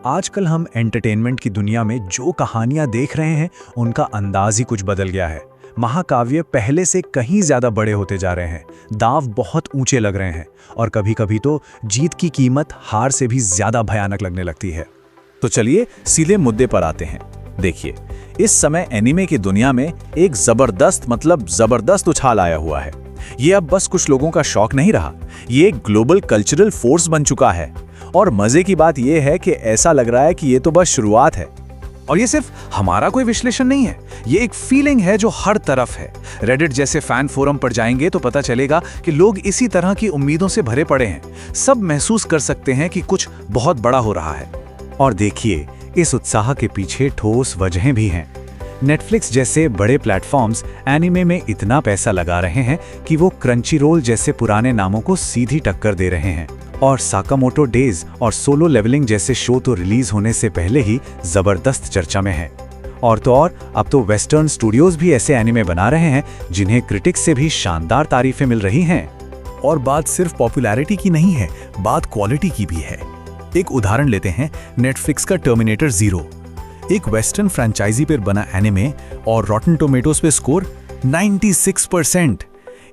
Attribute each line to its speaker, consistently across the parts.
Speaker 1: आजकल हम एंटरटेनमेंट की दुनिया में जो कहानियां देख रहे हैं उनका अंदाज ही कुछ बदल गया है। महाकाव्य पहले से कहीं ज्यादा बड़े होते जा रहे हैं, दांव बहुत ऊंचे लग रहे हैं और कभी-कभी तो जीत की कीमत हार से भी ज्यादा भयानक लगने लगती है।
Speaker 2: तो चलिए सीधे मुद्दे पर आते हैं। देखिए, इस समय एनीमे की दुनिया में एक जबरदस्त उछाल आया हुआ है। ये अब बस कुछ लोगों का शौक नहीं रहा, ये एक ग्लोबल कल्चरल फोर्स बन चुका है। और मजे की बात यह है कि ऐसा लग रहा है कि ये तो बस शुरुआत है।
Speaker 3: और ये सिर्फ हमारा कोई विश्लेषण नहीं है, ये एक फीलिंग है जो हर तरफ है। रेडिट जैसे फैन फोरम पर जाएंगे तो पता चलेगा कि लोग इसी तरह की उम्मीदों से भरे पड़े हैं। सब महसूस कर सकते हैं कि कुछ बहुत बड़ा हो रहा है।
Speaker 1: और देखिए, इस उत्साह के पीछे ठोस वजहें भी हैं। नेटफ्लिक्स जैसे बड़े प्लेटफॉर्म्स एनिमे में इतना पैसा लगा रहे हैं कि वो क्रंचीरोल जैसे पुराने नामों को सीधी टक्कर दे रहे हैं। और साकामोटो डेज और सोलो लेवलिंग जैसे शो तो रिलीज होने से पहले ही जबरदस्त चर्चा में हैं। और तो और अब तो वेस्टर्न स्टूडियोज भी ऐसे एनिमे बना रहे हैं जिन्हें क्रिटिक्स से भी शानदार तारीफें मिल रही हैं।
Speaker 2: और बात सिर्फ पॉपुलैरिटी की नहीं है, बात क्वालिटी की भी है। एक उदाहरण लेते हैं, नेटफ्लिक्स का टर्मिनेटर 0, एक वेस्टर्न फ्रेंचाइजी पर बना एनिमे और रॉटन टोमेटोज पे स्कोर 96%।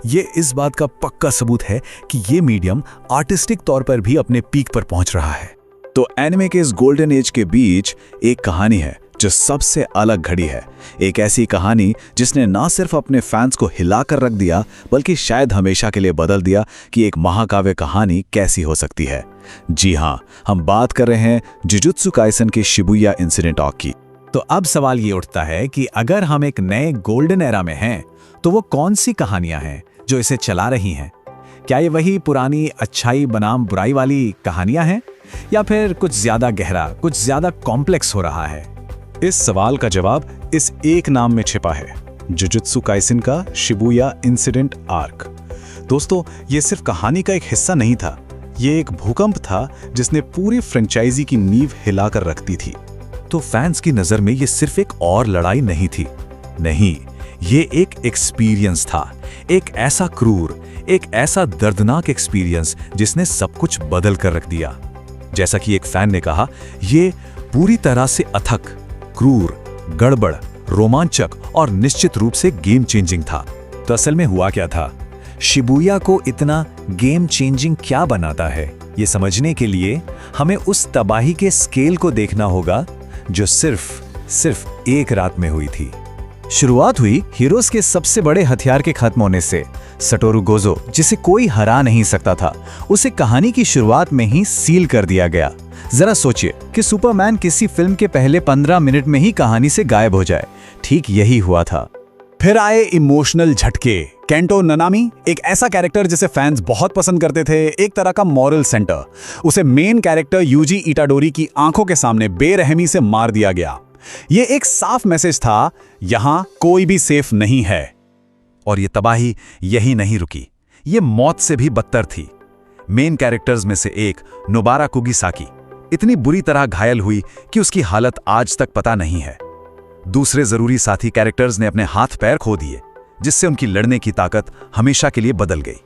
Speaker 2: ये इस बात का पक्का सबूत है कि ये मीडियम आर्टिस्टिक तौर पर भी अपने पीक पर पहुंच रहा है। तो एनिमे के इस गोल्डन एज के बीच एक कहानी है जो सबसे अलग घड़ी है। एक ऐसी कहानी जिसने ना सिर्फ अपने फैंस को हिलाकर रख दिया, बल्कि शायद हमेशा के लिए बदल दिया कि एक महाकाव्य कहानी कैसी हो सकती है। जी हाँ, हम बात कर रहे हैं जुजुत्सु काइसन के शिबुया इंसिडेंट आर्क की।
Speaker 1: तो अब सवाल ये उठता है कि अगर हम एक नए गोल्डन एरा में हैं, तो वो कौन सी कहानियां हैं जो इसे चला रही हैं? क्या ये वही पुरानी अच्छाई बनाम बुराई वाली कहानियां हैं, या फिर कुछ ज्यादा गहरा, कुछ ज्यादा कॉम्प्लेक्स हो रहा है?
Speaker 2: इस सवाल का जवाब इस एक नाम में छिपा है, जुजुत्सु काइसन का शिबुया इंसिडेंट आर्क। दोस्तों, ये सिर्फ कहानी का एक हिस्सा नहीं था, ये एक भूकंप था जिसने पूरी फ्रेंचाइजी की नींव हिलाकर रख दी थी। तो फैंस की नजर में ये सिर्फ एक और लड़ाई नहीं थी, नहीं, ये एक एक्सपीरियंस था, एक ऐसा क्रूर, एक ऐसा दर्दनाक एक्सपीरियंस जिसने सब कुछ बदल कर रख दिया। जैसा कि एक फैन ने कहा, ये पूरी तरह से अथक, क्रूर, गड़बड़, रोमांचक और निश्चित रूप से गेम चेंजिंग था।
Speaker 1: तो असल में हुआ क्या था? शिबुया को इतना गेम चेंजिंग क्या बनाता है? ये समझने के लिए हमें उस तबाही के स्केल को देखना होगा जो सिर्फ एक रात में हुई थी। शुरुआत हुई हीरोज के सबसे बड़े हथियार के खत्म होने से। सटोरू गोजो, जिसे कोई हरा नहीं सकता था, उसे कहानी की शुरुआत में ही सील कर दिया गया। जरा सोचिए कि सुपरमैन किसी फिल्म के पहले 15 मिनट में ही कहानी से गायब हो जाए। ठीक यही हुआ था।
Speaker 2: फिर आए इमोशनल झटके। केंटो ननामी, एक ऐसा कैरेक्टर जिसे फैंस बहुत पसंद करते थे, एक तरह का मॉरल सेंटर, उसे मेन कैरेक्टर यूजी इटाडोरी की आंखों के सामने बेरहमी से मार दिया गया। ये एक साफ मैसेज था, यहां कोई भी सेफ नहीं है।
Speaker 3: और ये तबाही यही नहीं रुकी, ये मौत से भी बदतर थी। मेन कैरेक्टर्स में से एक नोबारा कुगिसाकी इतनी बुरी तरह घायल हुई कि उसकी हालत आज तक पता नहीं है। दूसरे जरूरी साथी कैरेक्टर्स ने अपने हाथ पैर खो दिए, जिससे उनकी लड़ने की ताकत हमेशा के लिए बदल गई।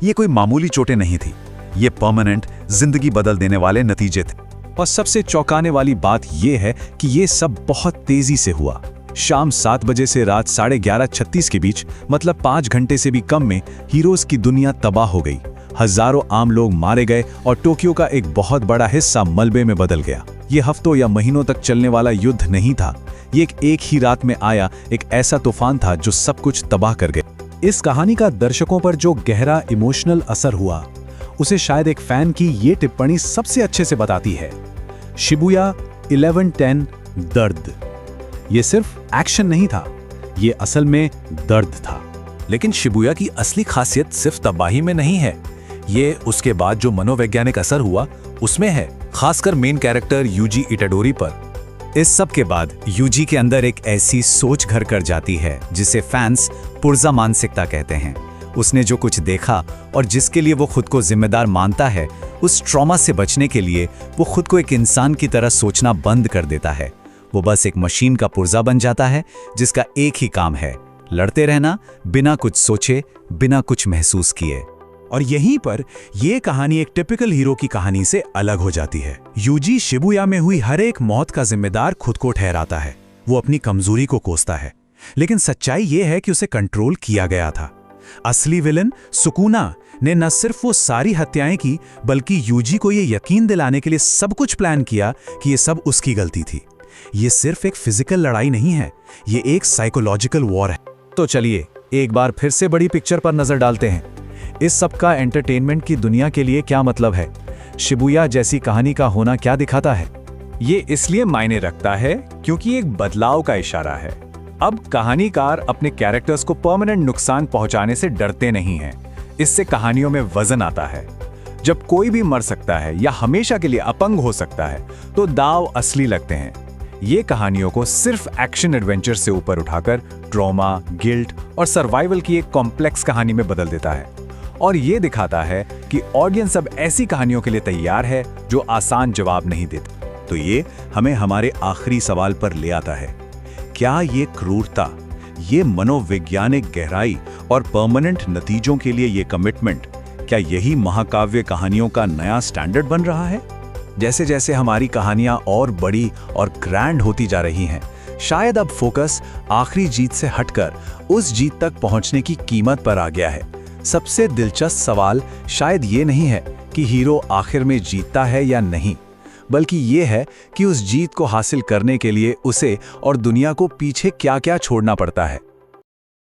Speaker 3: ये कोई मामूली चोटें नहीं थी, ये परमानेंट, जिंदगी बदल देने वाले नतीजे थे।
Speaker 1: और सबसे चौंकाने वाली बात यह है कि ये सब बहुत तेजी से हुआ। शाम 7 बजे से रात 11:30 के बीच, मतलब 5 घंटे से भी कम में हीरोज की दुनिया तबाह हो गई। हजारों आम लोग मारे गए और टोक्यो का एक बहुत बड़ा हिस्सा मलबे में बदल गया। ये हफ्तों या महीनों तक चलने वाला युद्ध नहीं था, ये एक ही रात में आया एक ऐसा तूफान था जो सब कुछ तबाह कर गया। इस कहानी का दर्शकों पर जो गहरा इमोशनल असर हुआ, उसे शायद एक फैन की ये टिप्पणी सबसे अच्छे से बताती है। शिबुया 1110 दर्द। ये सिर्फ एक्शन नहीं था, ये असल में दर्द था।
Speaker 3: लेकिन शिबुया की असली खासियत सिर्फ तबाही में नहीं है, ये उसके बाद जो मनोवैज्ञानिक असर हुआ उसमें है, खासकर मेन कैरेक्टर यूजी इटाडोरी पर।
Speaker 1: इस सब के बाद यूजी के अंदर एक ऐसी सोच घर कर जाती है जिसे फैंस पुर्जा मानसिकता कहते हैं। उसने जो कुछ देखा और जिसके लिए वो खुद को जिम्मेदार मानता है, उस ट्रॉमा से बचने के लिए वो खुद को एक इंसान की तरह सोचना बंद कर देता है। वो बस एक मशीन का पुर्जा बन जाता है जिसका एक ही काम है, लड़ते रहना, बिना कुछ सोचे, बिना कुछ महसूस किए।
Speaker 2: और यहीं पर यह कहानी एक टिपिकल हीरो की कहानी से अलग हो जाती है। यूजी शिबुया में हुई हर एक मौत का जिम्मेदार खुद को ठहराता है। वो अपनी कमजोरी को कोसता है, लेकिन सच्चाई ये है कि उसे कंट्रोल किया गया था। असली विलन सुकुना ने न सिर्फ वो सारी हत्याएं की, बल्कि यूजी को ये यकीन दिलाने के लिए सब कुछ प्लान किया कि ये सब उसकी गलती थी। ये सिर्फ एक फिजिकल लड़ाई नहीं है, ये एक साइकोलॉजिकल वॉर है। तो चलिए एक बार फिर से बड़ी पिक्चर पर नजर डालते हैं। इस सब का एंटरटेनमेंट की दुनिया के लिए क्या मतलब है? शिबुया जैसी कहानी का होना क्या दिखाता है?
Speaker 1: ये इसलिए मायने रखता है क्योंकि एक बदलाव का इशारा है। अब कहानीकार अपने कैरेक्टर्स को परमानेंट नुकसान पहुंचाने से डरते नहीं हैं। इससे कहानियों में वजन आता है। जब कोई भी मर सकता है या हमेशा के लिए अपंग हो सकता है, तो दाव असली लगते हैं। ये कहानियों को सिर्फ एक्शन एडवेंचर से ऊपर उठाकर ट्रॉमा, गिल्ट और सर्वाइवल की एक कॉम्प्लेक्स कहानी में बदल देता है। और ये दिखाता है कि ऑडियंस अब ऐसी कहानियों के लिए तैयार है जो आसान जवाब नहीं देते।
Speaker 3: तो ये हमें हमारे आखिरी सवाल पर ले आता है, क्या ये क्रूरता, ये मनोवैज्ञानिक गहराई और परमानेंट नतीजों के लिए ये कमिटमेंट, क्या यही महाकाव्य कहानियों का नया स्टैंडर्ड बन रहा है?
Speaker 1: जैसे जैसे हमारी कहानियां और बड़ी और ग्रैंड होती जा रही हैं, शायद अब फोकस आखिरी जीत से हटकर उस जीत तक पहुंचने की कीमत पर आ गया है। सबसे दिलचस्प सवाल शायद ये नहीं है कि हीरो आखिर में जीतता है या नहीं, बल्कि ये है कि उस जीत को हासिल करने के लिए उसे और दुनिया को पीछे क्या-क्या छोड़ना पड़ता है।